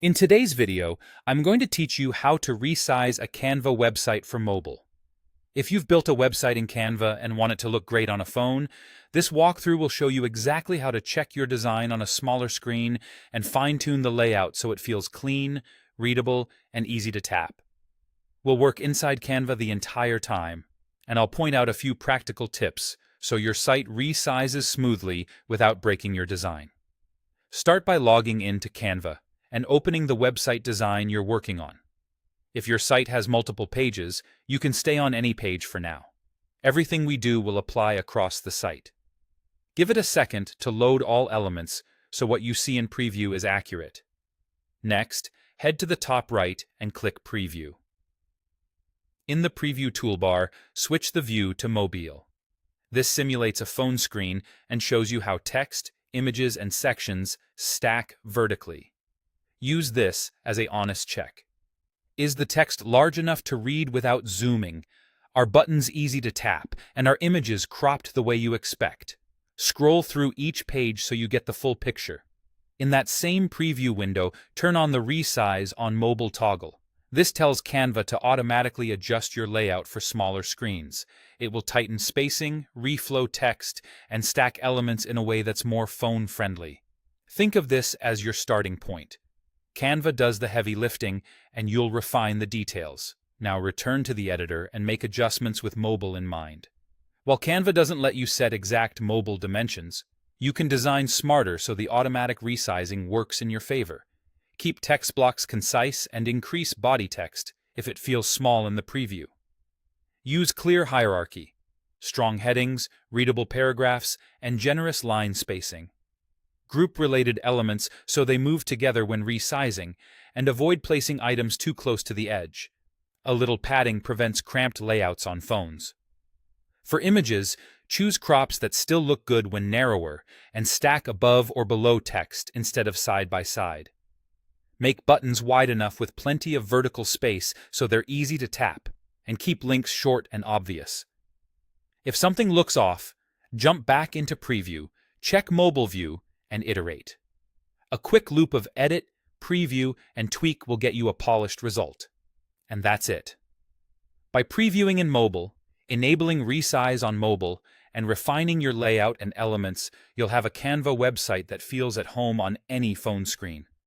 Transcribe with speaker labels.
Speaker 1: In today's video, I'm going to teach you how to resize a Canva website for mobile. If you've built a website in Canva and want it to look great on a phone, this walkthrough will show you exactly how to check your design on a smaller screen and fine-tune the layout so it feels clean, readable, and easy to tap. We'll work inside Canva the entire time, and I'll point out a few practical tips so your site resizes smoothly without breaking your design. Start by logging in to Canva and opening the website design you're working on. If your site has multiple pages, you can stay on any page for now. Everything we do will apply across the site. Give it a second to load all elements so what you see in preview is accurate. Next, head to the top right and click Preview. In the Preview toolbar, switch the view to Mobile. This simulates a phone screen and shows you how text, images, and sections stack vertically. Use this as an honest check. Is the text large enough to read without zooming? Are buttons easy to tap? And are images cropped the way you expect? Scroll through each page so you get the full picture. In that same preview window, turn on the Resize on Mobile toggle. This tells Canva to automatically adjust your layout for smaller screens. It will tighten spacing, reflow text, and stack elements in a way that's more phone-friendly. Think of this as your starting point. Canva does the heavy lifting, and you'll refine the details. Now return to the editor and make adjustments with mobile in mind. While Canva doesn't let you set exact mobile dimensions, you can design smarter so the automatic resizing works in your favor. Keep text blocks concise and increase body text if it feels small in the preview. Use clear hierarchy, strong headings, readable paragraphs, and generous line spacing. Group related elements so they move together when resizing, and avoid placing items too close to the edge. A little padding prevents cramped layouts on phones. For images, choose crops that still look good when narrower and stack above or below text instead of side by side. Make buttons wide enough with plenty of vertical space so they're easy to tap, and keep links short and obvious. If something looks off, jump back into Preview, check Mobile View, and iterate. A quick loop of edit, preview, and tweak will get you a polished result. And that's it. By previewing in mobile, enabling resize on mobile, and refining your layout and elements, you'll have a Canva website that feels at home on any phone screen.